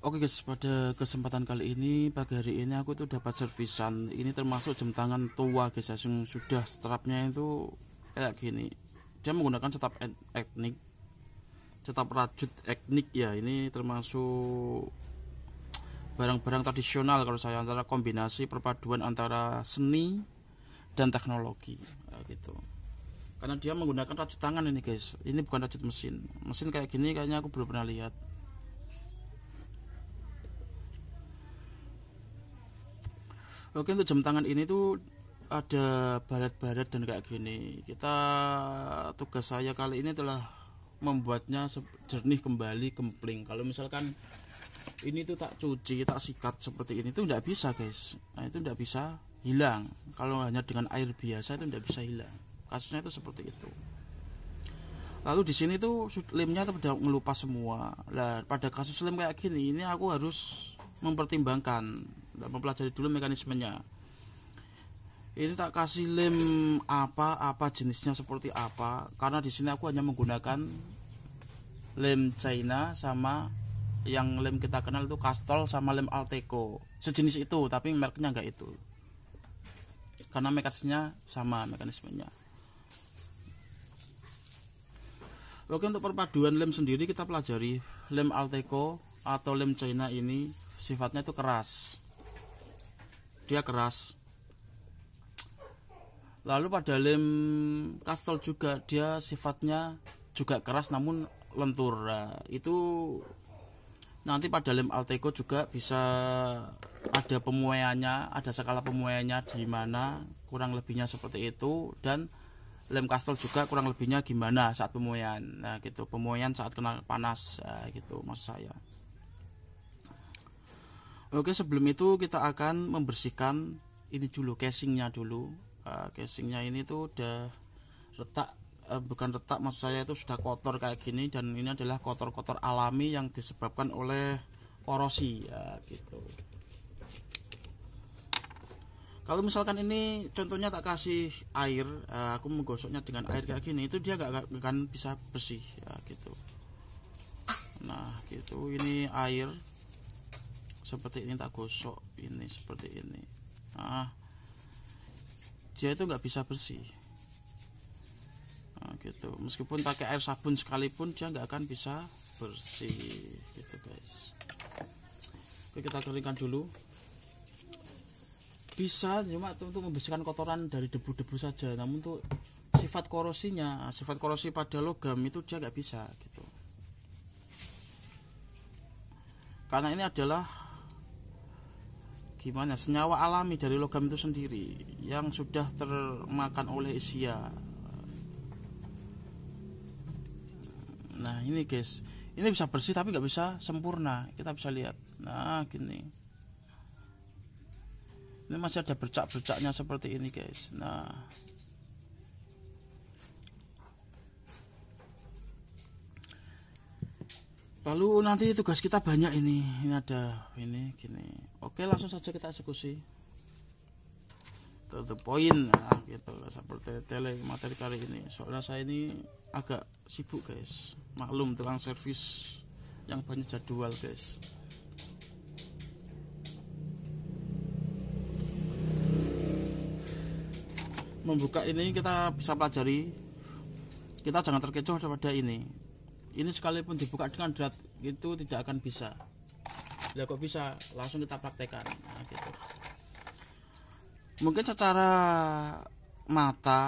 Oke guys, pada kesempatan kali ini, pagi hari ini aku tuh dapat servisan. Ini termasuk jam tangan tua guys, yang sudah strapnya itu kayak gini. Dia menggunakan etnik, setap rajut etnik ya. Ini termasuk barang-barang tradisional kalau saya, antara kombinasi perpaduan antara seni dan teknologi gitu. Karena dia menggunakan rajut tangan ini guys. Ini bukan rajut mesin. Mesin kayak gini kayaknya aku belum pernah lihat. Oke, untuk jam tangan ini tuh ada baret-baret dan kayak gini. Tugas saya kali ini adalah membuatnya jernih kembali, kempling. Kalau misalkan ini tuh tak cuci, tak sikat seperti ini tuh tidak bisa guys. Nah, itu tidak bisa hilang. Kalau hanya dengan air biasa itu tidak bisa hilang. Kasusnya itu seperti itu. Lalu di sini tuh lemnya tuh udah ngelupas semua. Nah, pada kasus lem kayak gini, ini aku harus mempertimbangkan, mempelajari dulu mekanismenya. Ini tak kasih lem apa jenisnya seperti apa, karena di sini aku hanya menggunakan lem China sama yang lem kita kenal itu Castrol sama lem Alteco, sejenis itu tapi mereknya enggak itu, karena mekanismenya sama mekanismenya. Oke, untuk perpaduan lem sendiri kita pelajari. Lem Alteco atau lem China ini sifatnya itu keras, dia keras. Lalu pada lem Castrol juga dia sifatnya juga keras namun lentur. Nah, itu nanti pada lem Alteco juga bisa ada pemuaiannya, ada skala pemuaiannya di mana, kurang lebihnya seperti itu. Dan lem Castrol juga kurang lebihnya gimana saat pemuaian. Nah gitu, pemuaian saat kena panas, nah, gitu maksud saya. Oke, sebelum itu kita akan membersihkan ini dulu, casingnya dulu. Casingnya ini tuh udah retak, bukan retak maksud saya, itu sudah kotor kayak gini. Dan ini adalah kotor-kotor alami yang disebabkan oleh korosi ya gitu. Kalau misalkan ini contohnya tak kasih air, aku menggosoknya dengan air kayak gini, itu dia gak akan bisa bersih ya gitu. Nah gitu, ini air seperti ini tak gosok ini seperti ini. Nah dia itu nggak bisa bersih. Nah gitu, meskipun pakai air sabun sekalipun dia nggak akan bisa bersih gitu guys. Oke, kita keringkan dulu. Bisa cuma untuk membersihkan kotoran dari debu-debu saja, namun untuk sifat korosinya, sifat korosi pada logam itu dia nggak bisa gitu. Karena ini adalah gimana, senyawa alami dari logam itu sendiri yang sudah termakan oleh usia. Nah ini guys, ini bisa bersih tapi nggak bisa sempurna, kita bisa lihat. Nah gini, ini masih ada bercak-bercaknya seperti ini guys. Nah lalu nanti tugas kita banyak ini ada ini gini. Oke, langsung saja kita eksekusi. To the point, nah gitu seperti materi kali ini. Soalnya saya ini agak sibuk guys, maklum tukang servis yang banyak jadwal guys. Membuka ini kita bisa pelajari, kita jangan terkecoh pada ini sekalipun dibuka dengan drat itu tidak akan bisa. Ya kok bisa, langsung kita praktekkan. Nah, gitu. Mungkin secara mata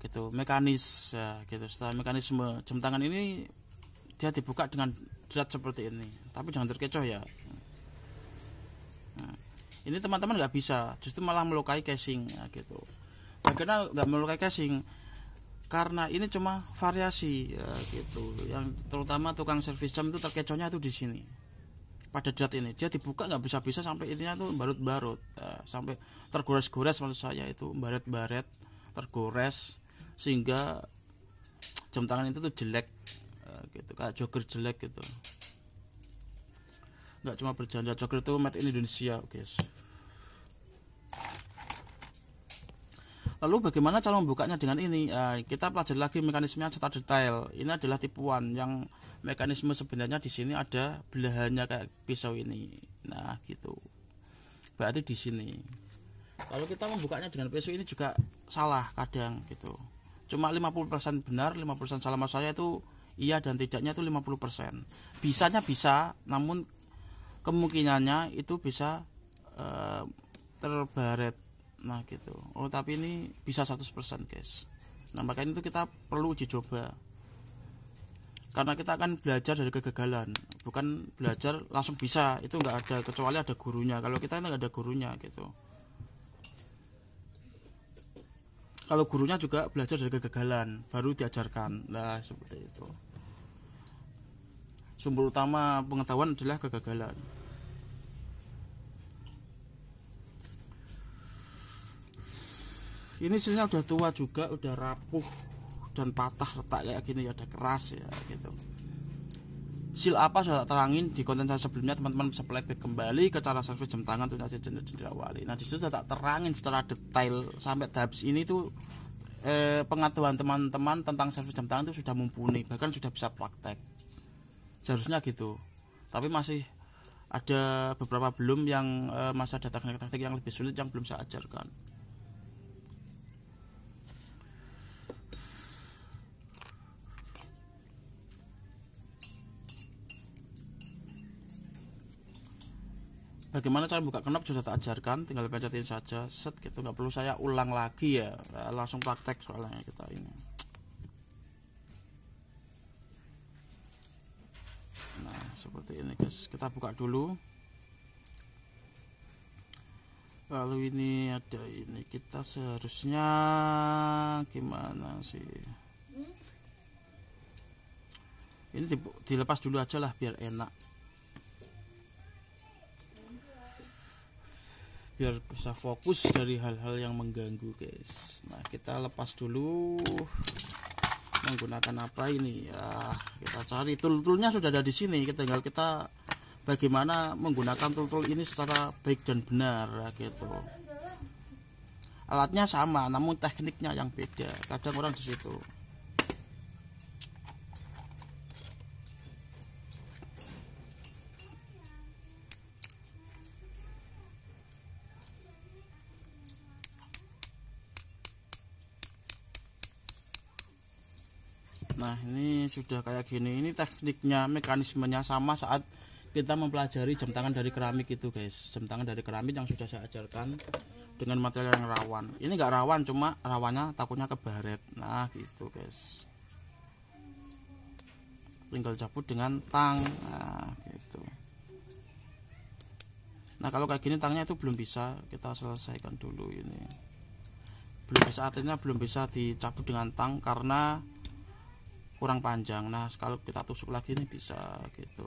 gitu, mekanis gitu. Setelah mekanisme jam tangan ini dia dibuka dengan drat seperti ini, tapi jangan terkecoh ya. Nah, ini teman-teman nggak bisa, justru malah melukai casing gitu. Bagaimana nggak melukai casing? Karena ini cuma variasi ya gitu. Yang terutama tukang servis jam itu terkecohnya itu di sini. Pada drat ini dia dibuka nggak bisa sampai intinya tuh barut-barut, sampai tergores-gores maksud saya, itu baret-baret tergores sehingga jam tangan itu tuh jelek gitu, kayak jogger jelek gitu. Nggak cuma berjanda, jogger itu made in Indonesia guys. Lalu bagaimana cara membukanya dengan ini? Kita pelajari lagi mekanismenya secara detail. Ini adalah tipuan yang mekanisme sebenarnya di sini ada belahannya kayak pisau ini. Nah gitu, berarti di sini kalau kita membukanya dengan pisau ini juga salah kadang gitu. Cuma 50% benar, 50% salah. Mas saya itu iya dan tidaknya itu 50%. Bisanya bisa, namun kemungkinannya itu bisa terbaret. Nah gitu. Oh tapi ini bisa 100% guys. Nah makanya itu kita perlu uji coba, karena kita akan belajar dari kegagalan, bukan belajar langsung bisa. Itu nggak ada, kecuali ada gurunya. Kalau kita nggak ada gurunya gitu. Kalau gurunya juga belajar dari kegagalan baru diajarkan. Nah seperti itu. Sumber utama pengetahuan adalah kegagalan. Ini silnya udah tua juga, udah rapuh dan patah retak kayak gini, ada keras ya gitu. Sil apa sudah terangin di konten saya sebelumnya, teman-teman bisa playback kembali ke cara servis jam tangan tuh jendela wali. Nah disitu sudah tak terangin secara detail sampai tahap ini tuh pengetahuan teman-teman tentang servis jam tangan itu sudah mumpuni, bahkan sudah bisa praktek. Seharusnya gitu. Tapi masih ada beberapa belum yang masih ada teknik-teknik yang lebih sulit yang belum saya ajarkan. Bagaimana cara buka knop sudah tak ajarkan, tinggal pencetin saja, set gitu, nggak perlu saya ulang lagi ya, langsung praktek soalnya kita ini. Nah seperti ini guys, kita buka dulu. Lalu ini ada ini, kita seharusnya gimana sih? Ini dilepas dulu aja lah biar enak, biar bisa fokus dari hal-hal yang mengganggu guys. Nah kita lepas dulu menggunakan apa ini ya, kita cari tool-toolnya sudah ada di sini, tinggal kita bagaimana menggunakan tool-tool ini secara baik dan benar ya, gitu. Alatnya sama namun tekniknya yang beda, kadang orang di situ. Nah ini sudah kayak gini, ini tekniknya, mekanismenya sama saat kita mempelajari jam tangan dari keramik itu guys. Jam tangan dari keramik yang sudah saya ajarkan dengan material yang rawan. Ini enggak rawan, cuma rawannya takutnya kebaret. Nah gitu guys, tinggal cabut dengan tang. Nah gitu. Nah kalau kayak gini tangnya itu belum bisa, kita selesaikan dulu ini. Belum bisa, artinya belum bisa dicabut dengan tang karena kurang panjang. Nah kalau kita tusuk lagi ini bisa gitu.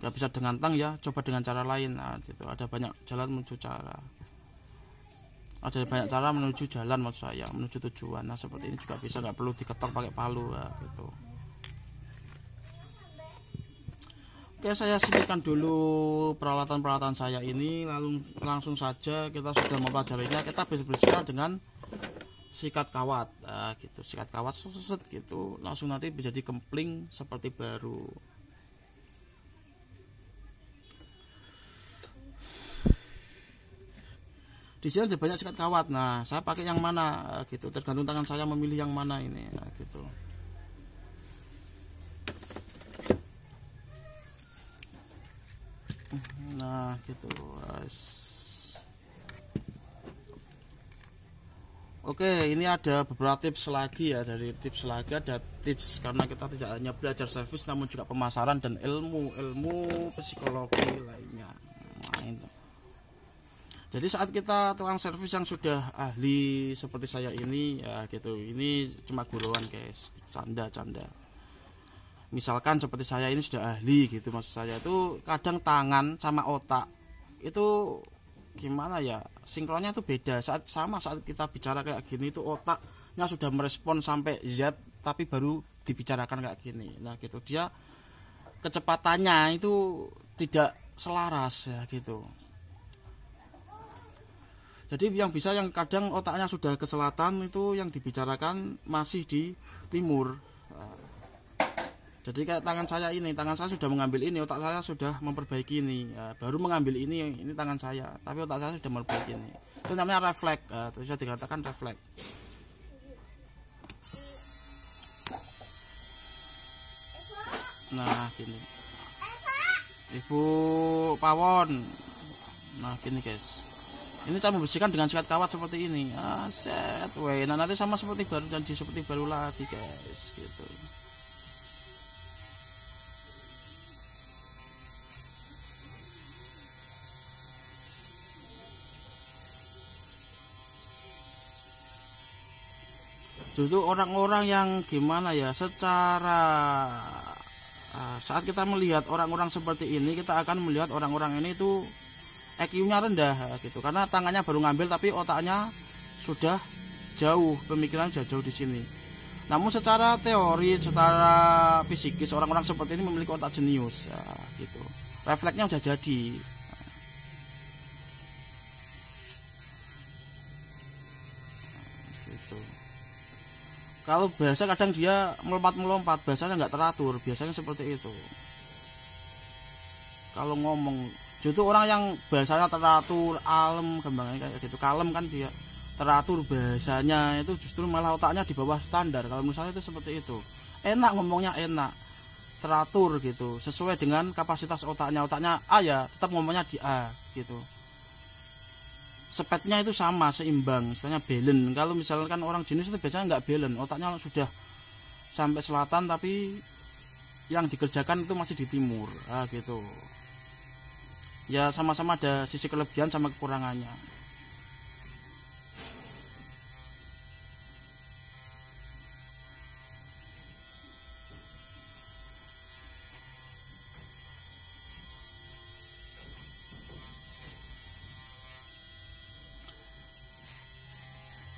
Gak bisa dengan tang ya, coba dengan cara lain. Nah gitu, ada banyak jalan menuju cara, ada banyak cara menuju jalan, maksud saya menuju tujuan. Nah seperti ini juga bisa, nggak perlu diketok pakai palu ya, gitu. Oke, saya sisihkan dulu peralatan-peralatan saya ini, lalu langsung saja kita sudah mempelajarinya. Kita bersihkan dengan sikat kawat, nah, gitu, sikat kawat suset gitu, langsung nanti menjadi kempling seperti baru. Di sini ada banyak sikat kawat. Nah saya pakai yang mana gitu, tergantung tangan saya memilih yang mana ini, nah, gitu. Nah gitu guys. Oke, ini ada beberapa tips lagi ya. Dari tips lagi ada tips, karena kita tidak hanya belajar servis namun juga pemasaran dan ilmu psikologi lainnya. Nah, itu. Jadi saat kita tukang servis yang sudah ahli seperti saya ini ya gitu, ini cuma guruan guys, canda. Misalkan seperti saya ini sudah ahli gitu, maksud saya itu kadang tangan sama otak itu gimana ya, sinkronnya itu beda. Saat kita bicara kayak gini itu otaknya sudah merespon sampai Z, tapi baru dibicarakan kayak gini. Nah gitu, dia kecepatannya itu tidak selaras ya gitu. Jadi yang kadang otaknya sudah ke selatan itu yang dibicarakan masih di timur. Jadi kayak tangan saya sudah mengambil ini, otak saya sudah memperbaiki ini, baru mengambil ini tangan saya, tapi otak saya sudah memperbaiki ini. Itu namanya refleks, itu bisa dikatakan refleks. Nah gini, Ibu Pawon. Nah gini guys, ini cara membersihkan dengan sikat kawat seperti ini. Set, nah nanti sama seperti baru, dan seperti baru lagi guys, gitu. Justru orang-orang yang gimana ya, secara saat kita melihat orang-orang seperti ini, kita akan melihat orang-orang ini itu IQ-nya rendah gitu, karena tangannya baru ngambil tapi otaknya sudah jauh, pemikiran sudah jauh di sini. Namun secara teori, secara fisikis, orang-orang seperti ini memiliki otak jenius gitu. Refleksnya sudah jadi. Gitu. Kalau bahasa kadang dia melompat-melompat, bahasanya nggak teratur, biasanya seperti itu. Kalau ngomong, justru orang yang bahasanya teratur, alem, kembangnya kayak gitu, kalem kan dia teratur bahasanya, itu justru malah otaknya di bawah standar. Kalau menurut saya itu seperti itu. Enak ngomongnya, enak, teratur gitu, sesuai dengan kapasitas otaknya. Otaknya A ya, tetap ngomongnya di A gitu. Speednya itu sama, seimbang, istilahnya balance. Kalau misalkan orang jenis itu biasanya nggak balance, otaknya sudah sampai selatan tapi yang dikerjakan itu masih di timur, gitu. Ya sama-sama ada sisi kelebihan sama kekurangannya.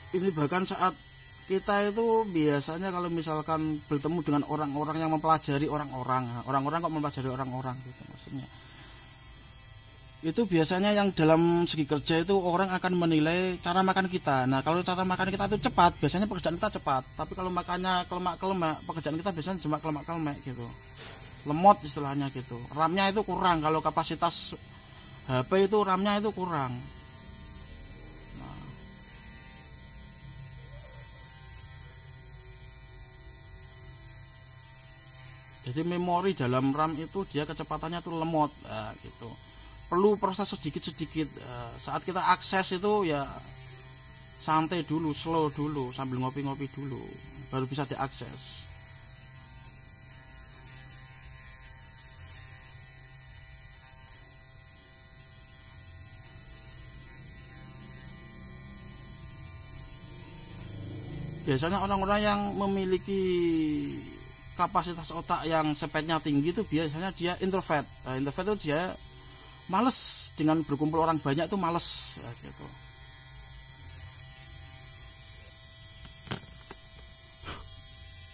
Ini bahkan saat kita itu biasanya kalau misalkan bertemu dengan orang-orang yang mempelajari orang-orang kok mempelajari orang-orang gitu maksudnya. Itu biasanya yang dalam segi kerja itu orang akan menilai cara makan kita. Nah, kalau cara makan kita itu cepat, biasanya pekerjaan kita cepat. Tapi kalau makannya kelemak-kelemak, pekerjaan kita biasanya cuma kelemak-kelemak gitu. Lemot istilahnya gitu. RAM-nya itu kurang, kalau kapasitas HP itu RAM-nya itu kurang. Jadi memori dalam RAM itu dia kecepatannya tuh lemot, gitu. Perlu proses sedikit-sedikit. Saat kita akses itu ya santai dulu, slow dulu, sambil ngopi-ngopi dulu, baru bisa diakses. Biasanya orang-orang yang memiliki kapasitas otak yang speednya tinggi itu biasanya dia introvert. Introvert itu dia males dengan berkumpul orang banyak, itu males gitu.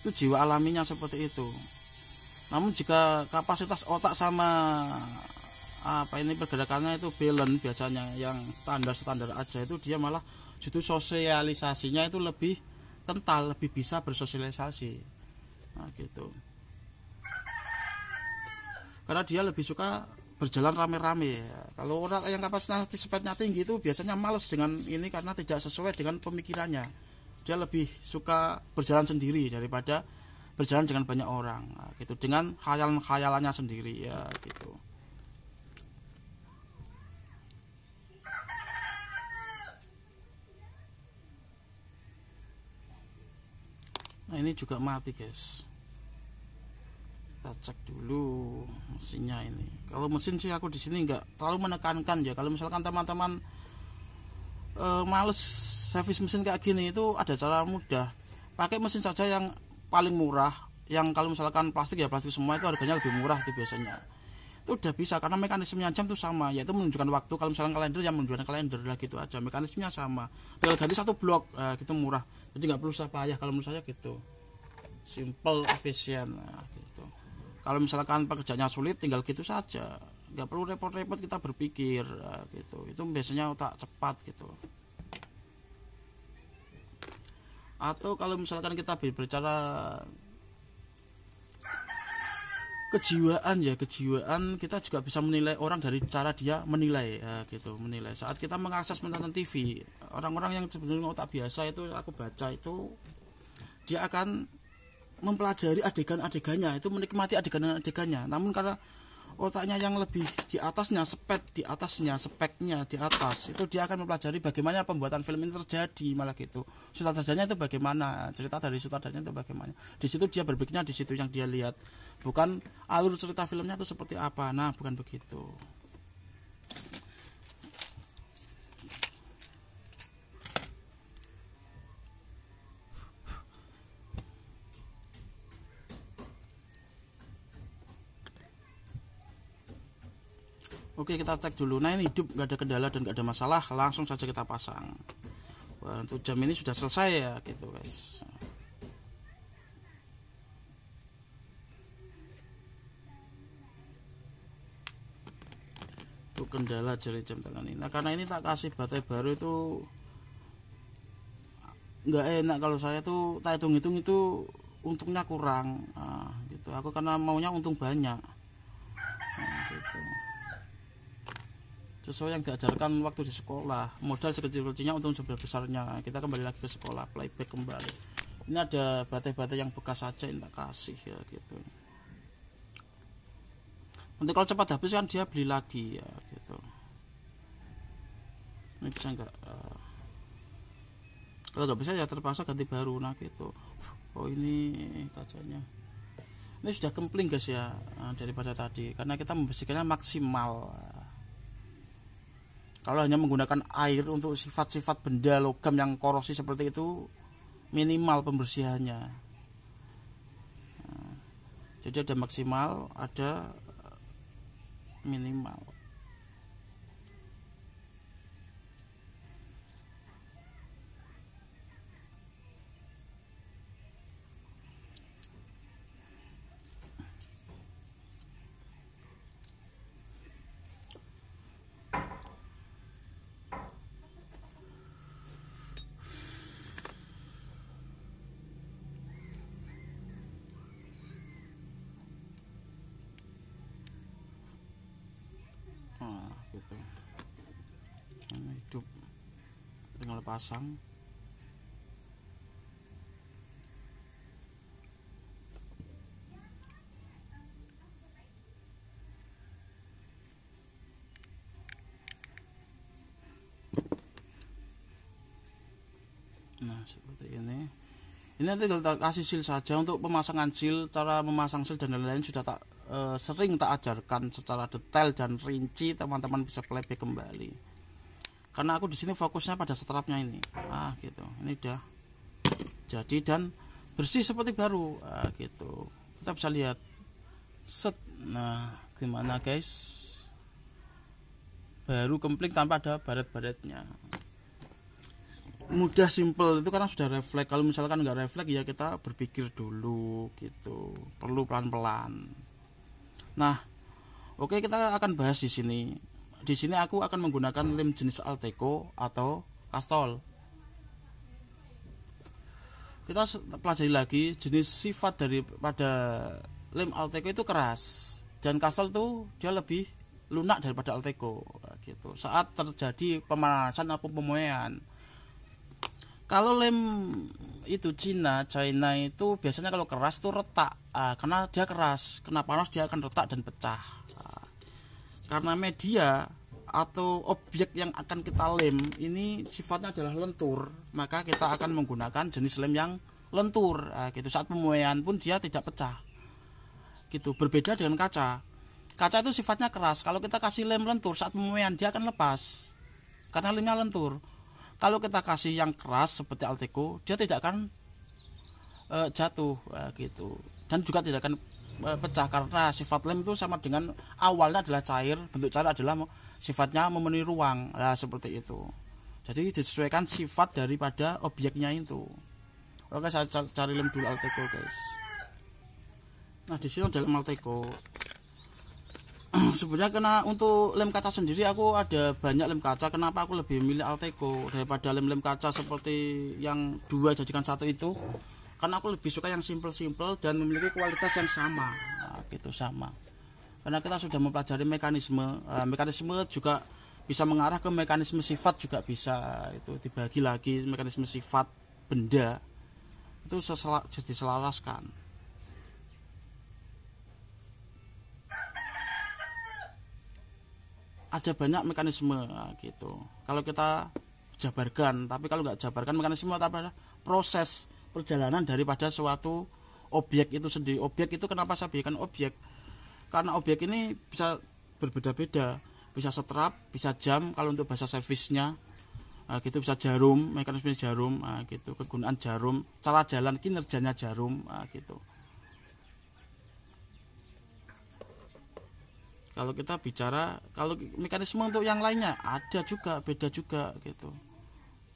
Itu jiwa alaminya seperti itu. Namun jika kapasitas otak sama pergerakannya itu balance, biasanya yang standar aja, itu dia malah justru sosialisasinya itu lebih kental, lebih bisa bersosialisasi. Nah gitu, karena dia lebih suka berjalan rame-rame. Kalau orang yang kapasitas speednya tinggi itu biasanya males dengan ini karena tidak sesuai dengan pemikirannya. Dia lebih suka berjalan sendiri daripada berjalan dengan banyak orang, nah, gitu, dengan khayalan-khayalannya sendiri ya gitu. Nah ini juga mati guys, kita cek dulu mesinnya ini. Kalau mesin sih aku di sini nggak terlalu menekankan ya. Kalau misalkan teman-teman males servis mesin kayak gini, itu ada cara mudah. Pakai mesin saja yang paling murah, yang kalau misalkan plastik ya plastik semua, itu harganya lebih murah itu biasanya. Itu udah bisa karena mekanismenya jam itu sama, yaitu menunjukkan waktu. Kalau misalkan kalender yang menunjukkan kalender lah gitu aja, mekanismenya sama. Tinggal ganti satu blok, gitu murah. Jadi nggak perlu usah payah kalau menurut saya gitu. Simple, efisien, nah, gitu. Kalau misalkan pekerjaannya sulit, tinggal gitu saja, nggak perlu repot-repot kita berpikir, gitu. Itu biasanya otak cepat gitu. Atau kalau misalkan kita berbicara kejiwaan kita juga bisa menilai orang dari cara dia menilai ya, gitu. Menilai saat kita mengakses menonton TV, orang-orang yang sebenarnya otak biasa itu aku baca itu dia akan mempelajari adegan-adegannya, itu menikmati adegan-adegannya. Namun karena otaknya yang lebih di atasnya, speknya di atas, itu dia akan mempelajari bagaimana pembuatan film ini terjadi, malah gitu. Sutradaranya itu bagaimana, cerita dari sutradaranya itu bagaimana. Di situ dia berpikirnya, di situ yang dia lihat, bukan alur cerita filmnya itu seperti apa. Nah, bukan begitu. Oke, kita cek dulu. Nah, ini hidup, nggak ada kendala dan nggak ada masalah, langsung saja kita pasang. Wah, untuk jam ini sudah selesai ya, gitu guys. Itu kendala dari jam tangan ini. Nah, karena ini tak kasih baterai baru itu nggak enak kalau saya tuh tak hitung-hitung itu untungnya kurang. Nah, gitu. Aku karena maunya untung banyak. Nah, gitu. Sesuai yang diajarkan waktu di sekolah, modal sekecil-kecilnya untung sebesar-besarnya. Kita kembali lagi ke sekolah, playback kembali. Ini ada baterai-baterai yang bekas saja yang tak kasih ya, gitu. Nanti kalau cepat habis kan dia beli lagi ya, gitu. Ini bisa enggak? Kalau nggak bisa ya terpaksa ganti baru. Nah, gitu. Oh, ini kacanya. Ini sudah kempling guys ya, daripada tadi, karena kita membersihkannya maksimal. Kalau hanya menggunakan air untuk sifat-sifat benda logam yang korosi seperti itu, minimal pembersihannya. Nah, jadi ada maksimal, ada minimal. Gitu. Ini hidup, tinggal pasang. Nah, seperti ini. Ini nanti kita kasih seal saja. Untuk pemasangan seal, cara memasang seal dan lain-lain sudah tak sering tak ajarkan secara detail dan rinci, teman-teman bisa playback kembali. Karena aku di sini fokusnya pada strapnya ini. Gitu. Ini udah jadi dan bersih seperti baru. Gitu. Kita bisa lihat. Set. Nah, gimana guys? Baru kempling tanpa ada baret-baretnya. Mudah, simple, itu karena sudah refleks. Kalau misalkan nggak refleks ya kita berpikir dulu gitu. Perlu pelan-pelan. Nah, oke, kita akan bahas di sini. Di sini aku akan menggunakan lem jenis Alteco atau Castol. Kita pelajari lagi jenis sifat daripada lem Alteco itu keras, dan Castol tuh dia lebih lunak daripada Alteco gitu. Saat terjadi pemanasan atau pemuaian. Kalau lem itu China itu biasanya kalau keras tuh retak, karena dia keras, kena panas dia akan retak dan pecah. Karena media atau objek yang akan kita lem ini sifatnya adalah lentur, maka kita akan menggunakan jenis lem yang lentur. Gitu. Saat pemuaian pun dia tidak pecah. Gitu. Berbeda dengan kaca. Kaca itu sifatnya keras. Kalau kita kasih lem lentur saat pemuaian dia akan lepas karena lemnya lentur. Kalau kita kasih yang keras seperti Alteco, dia tidak akan jatuh gitu, dan juga tidak akan pecah karena sifat lem itu sama dengan awalnya adalah cair, bentuk cair adalah sifatnya memenuhi ruang. Seperti itu. Jadi disesuaikan sifat daripada objeknya itu. Oke, saya cari lem dulu Alteco guys. Nah, di sini ada lem Alteco. Sebenarnya karena untuk lem kaca sendiri aku ada banyak lem kaca. Kenapa aku lebih memilih Alteco daripada lem-lem kaca seperti yang dua jadikan satu itu? Karena aku lebih suka yang simple-simple dan memiliki kualitas yang sama. gitu sama. Karena kita sudah mempelajari mekanisme, mekanisme juga bisa mengarah ke mekanisme sifat juga bisa, itu dibagi lagi mekanisme sifat benda itu jadi selaraskan. Ada banyak mekanisme gitu kalau kita jabarkan, tapi kalau nggak jabarkan mekanisme apa, proses perjalanan daripada suatu objek itu sendiri. Objek itu kenapa saya berikan objek, karena objek ini bisa berbeda-beda, bisa setrap, bisa jam kalau untuk bahasa servisnya, gitu, bisa jarum, mekanisme jarum, gitu, kegunaan jarum, cara jalan, kinerjanya jarum, gitu. Kalau kita bicara, kalau mekanisme untuk yang lainnya ada juga, beda juga gitu,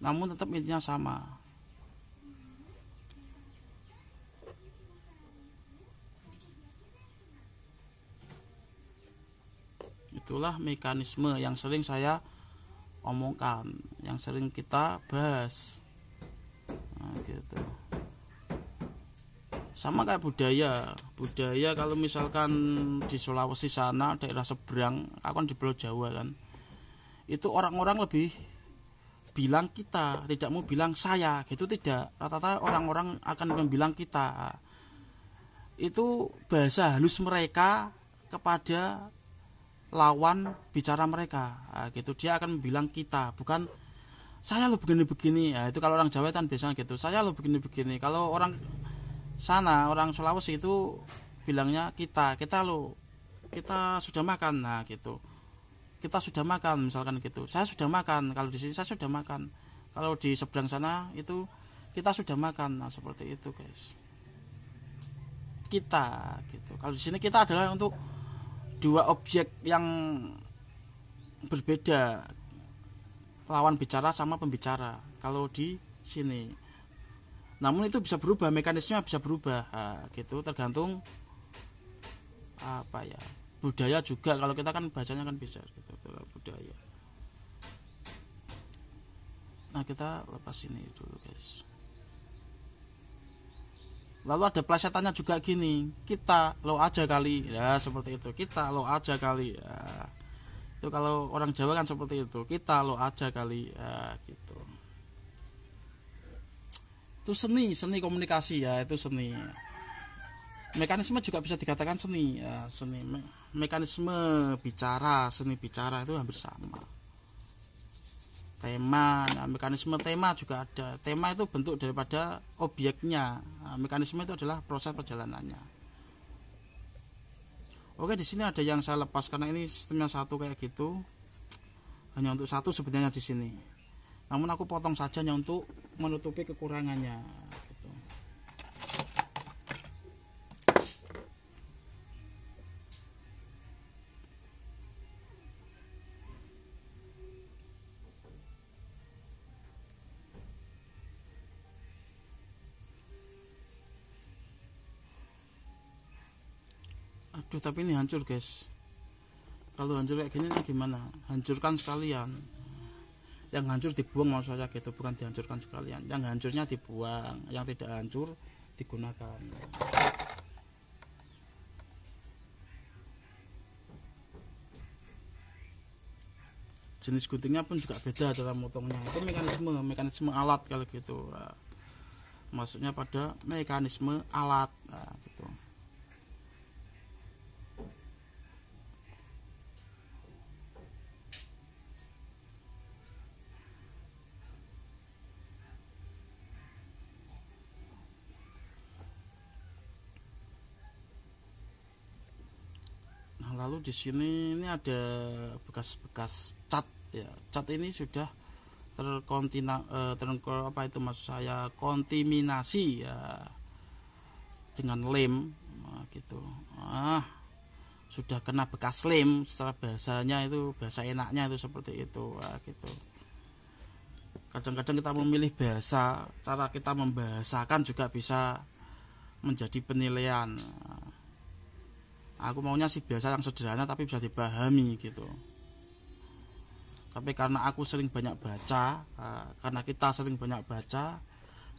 namun tetap intinya sama. Itulah mekanisme yang sering saya omongkan, yang sering kita bahas, gitu. Sama kayak budaya kalau misalkan di Sulawesi sana, daerah seberang, aku kan di Pulau Jawa kan, itu orang-orang lebih bilang kita, tidak mau bilang saya gitu, tidak, rata-rata orang-orang akan membilang kita. Itu bahasa halus mereka kepada lawan bicara mereka, gitu. Dia akan bilang kita, bukan saya lo begini-begini. Itu kalau orang Jawa kan biasanya gitu, saya lo begini-begini. Kalau orang sana, orang Sulawesi itu bilangnya kita lo, kita sudah makan, gitu, kita sudah makan misalkan gitu, saya sudah makan. Kalau di sini saya sudah makan, kalau di seberang sana itu kita sudah makan. Seperti itu guys, kita gitu. Kalau di sini kita adalah untuk dua objek yang berbeda, lawan bicara sama pembicara kalau di sini. Namun itu bisa berubah, mekanismenya bisa berubah, gitu, tergantung apa ya, budaya juga. Kalau kita kan bahasanya kan bisa gitu, budaya. Nah, kita lepas ini dulu guys. Lalu ada plesetannya juga gini, kita lo aja kali, ya seperti itu, kita lo aja kali, ya. Itu kalau orang Jawa kan seperti itu, kita lo aja kali, ya gitu. Itu seni komunikasi, ya itu seni. Mekanisme juga bisa dikatakan seni, ya, seni. Mekanisme bicara, seni bicara itu hampir sama. Tema, mekanisme tema juga ada. Tema itu bentuk daripada objeknya. Mekanisme itu adalah proses perjalanannya. Oke, di sini ada yang saya lepas karena ini sistemnya satu kayak gitu. Hanya untuk satu sebenarnya di sini. Namun aku potong saja hanya untuk menutupi kekurangannya, gitu. Aduh, tapi ini hancur guys. Kalau hancur kayak gini gimana? Hancurkan sekalian. Yang hancur dibuang maksud saya gitu, bukan dihancurkan sekalian. Yang hancurnya dibuang, yang tidak hancur digunakan. Jenis guntingnya pun juga beda cara motongnya. Itu mekanisme alat kalau gitu. Maksudnya pada mekanisme alat, gitu. Lalu di sini ini ada bekas-bekas cat, ya. Cat ini sudah apa itu maksud saya, kontaminasi, ya, dengan lem, gitu. Sudah kena bekas lem, secara bahasanya itu, bahasa enaknya itu seperti itu, gitu. Kadang-kadang kita memilih bahasa, cara kita membahasakan juga bisa menjadi penilaian. Aku maunya sih biasa yang sederhana tapi bisa dipahami gitu. Tapi karena aku sering banyak baca, karena kita sering banyak baca,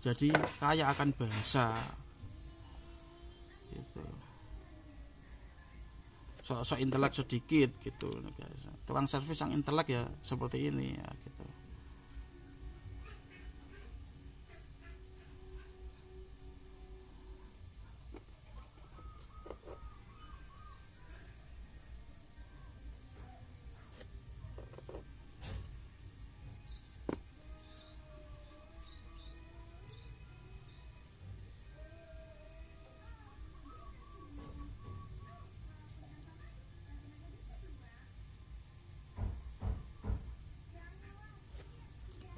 jadi kaya akan bahasa gitu. sok intelek sedikit gitu guys. Tukang servis yang intelek ya seperti ini ya gitu.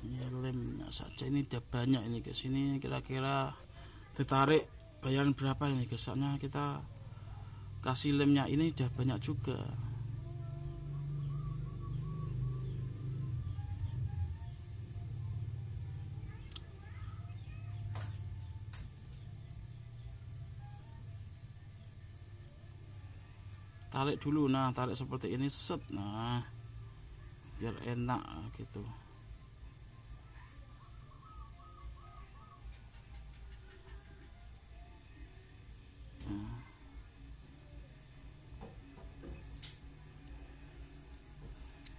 Ya, lemnya saja ini udah banyak ini guys. Ini kira-kira ditarik bayaran berapa ini guys? Soalnya kita kasih lemnya ini udah banyak juga. Tarik dulu, nah tarik seperti ini set, nah biar enak gitu.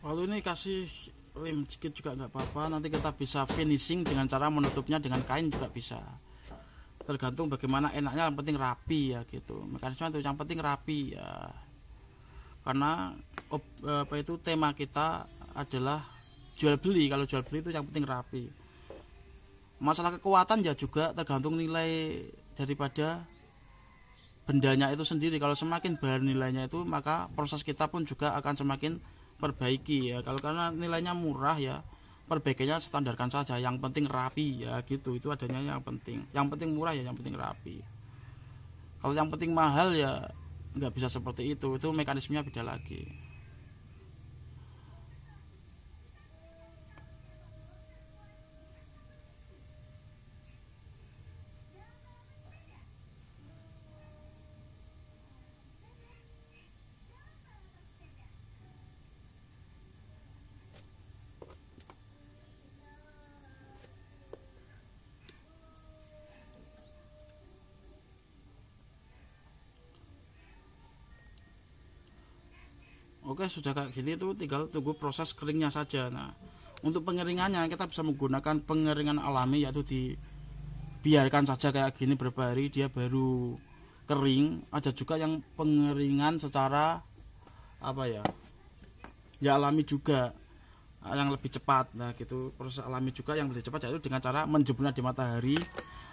Lalu ini kasih lem sedikit juga nggak apa-apa. Nanti kita bisa finishing dengan cara menutupnya dengan kain juga bisa. Tergantung bagaimana enaknya, yang penting rapi ya gitu. Mekanisme itu yang penting rapi ya. Karena apa itu tema kita adalah jual beli. Kalau jual beli itu yang penting rapi. Masalah kekuatan ya juga tergantung nilai daripada bendanya itu sendiri. Kalau semakin besar nilainya itu, maka proses kita pun juga akan semakin perbaiki ya. Kalau karena nilainya murah ya, perbaikannya standarkan saja, yang penting rapi ya gitu. Itu adanya yang penting. Yang penting murah ya, yang penting rapi. Kalau yang penting mahal ya nggak bisa seperti itu mekanismenya beda lagi. Oke, sudah kayak gini tuh tinggal tunggu proses keringnya saja. Nah, untuk pengeringannya kita bisa menggunakan pengeringan alami, yaitu dibiarkan saja kayak gini beberapa hari dia baru kering. Ada juga yang pengeringan secara apa ya? Ya alami juga yang lebih cepat. Nah, gitu. Proses alami juga yang lebih cepat yaitu dengan cara menjemurnya di matahari,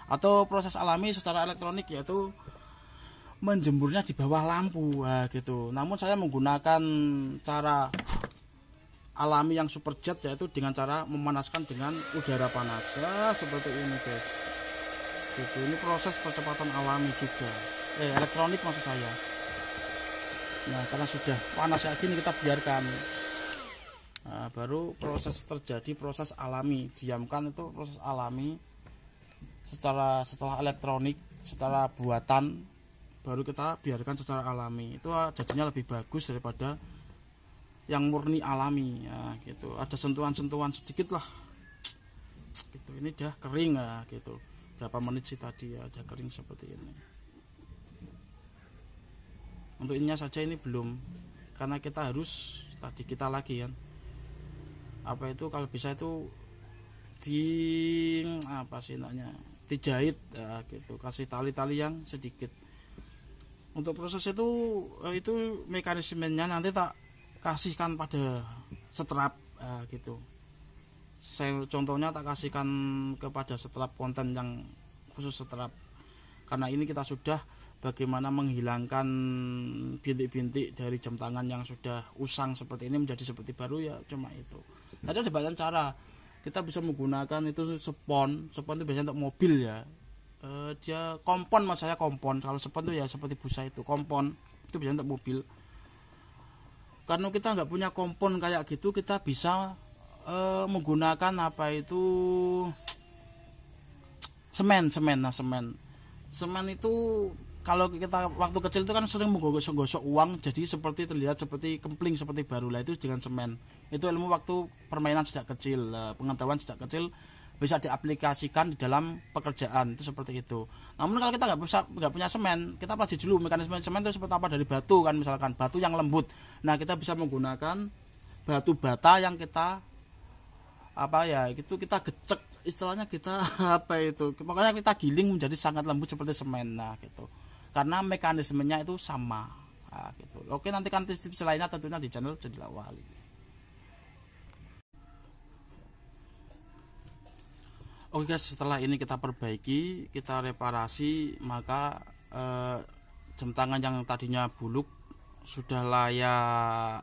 atau proses alami secara elektronik yaitu menjemurnya di bawah lampu gitu. Namun saya menggunakan cara alami yang super jet, yaitu dengan cara memanaskan dengan udara panas seperti ini guys gitu. Ini proses percepatan alami juga, elektronik maksud saya. Nah, karena sudah panas kayak gini kita biarkan, nah, baru proses terjadi proses alami. Diamkan itu proses alami setelah elektronik, secara buatan, baru kita biarkan secara alami. Itu jadinya lebih bagus daripada yang murni alami ya gitu. Ada sentuhan-sentuhan sedikit lah gitu. Ini udah kering ya gitu. Berapa menit sih tadi ya udah kering seperti ini. Untuk ininya saja ini belum, karena kita harus tadi kita lagi kan apa itu, kalau bisa itu di apa sih namanya, dijahit ya gitu, kasih tali-tali yang sedikit. Untuk proses itu mekanismenya nanti tak kasihkan pada strap gitu. Saya contohnya tak kasihkan kepada strap konten yang khusus strap. Karena ini kita sudah bagaimana menghilangkan bintik-bintik dari jam tangan yang sudah usang seperti ini menjadi seperti baru ya, cuma itu. Tadi ada banyak cara. Kita bisa menggunakan itu spon itu biasanya untuk mobil ya. Dia kompon, mas saya kompon. Kalau spon itu ya seperti busa, itu kompon itu biasanya untuk mobil. Karena kita nggak punya kompon kayak gitu, kita bisa menggunakan apa itu semen. Semen itu kalau kita waktu kecil itu kan sering menggosok uang jadi seperti terlihat seperti kempling, seperti baru lah, itu dengan semen. Itu ilmu waktu permainan sejak kecil, pengetahuan sejak kecil bisa diaplikasikan di dalam pekerjaan itu seperti itu. Namun kalau kita nggak punya semen, kita pelajari dulu mekanisme semen itu seperti apa dari batu kan, misalkan batu yang lembut. Nah kita bisa menggunakan batu bata yang kita kita gecek, istilahnya kita pokoknya kita giling menjadi sangat lembut seperti semen. Nah gitu, karena mekanismenya itu sama. Nah, gitu. Oke, nantikan tips-tips lainnya tentunya di channel Jadilah Wali. Oke guys, setelah ini kita perbaiki, kita reparasi, maka jam tangan yang tadinya buluk sudah layak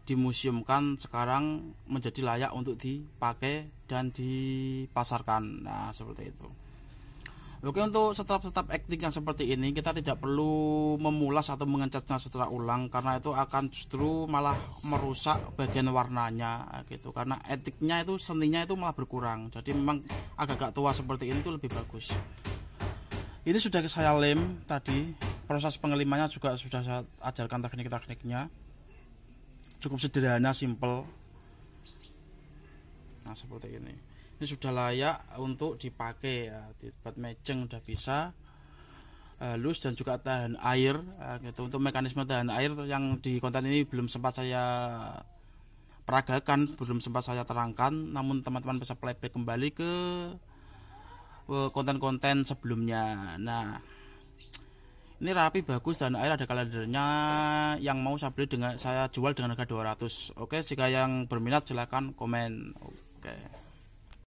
dimuseumkan, sekarang menjadi layak untuk dipakai dan dipasarkan. Nah seperti itu. Oke, untuk setup acting yang seperti ini kita tidak perlu memulas atau mengecatnya secara ulang, karena itu akan justru malah merusak bagian warnanya gitu, karena etiknya itu, seninya itu malah berkurang. Jadi memang agak-agak tua seperti ini itu lebih bagus. Ini sudah saya lem tadi, proses pengelimannya juga sudah saya ajarkan teknik-tekniknya, cukup sederhana, simple. Nah seperti ini sudah layak untuk dipakai ya, buat matching udah bisa, halus dan juga tahan air gitu. Untuk mekanisme tahan air yang di konten ini belum sempat saya peragakan, belum sempat saya terangkan, namun teman-teman bisa playback kembali ke konten-konten sebelumnya. Nah ini rapi, bagus, dan air ada kalendernya, yang mau saya jual dengan harga 200. Oke, jika yang berminat silahkan komen. Oke.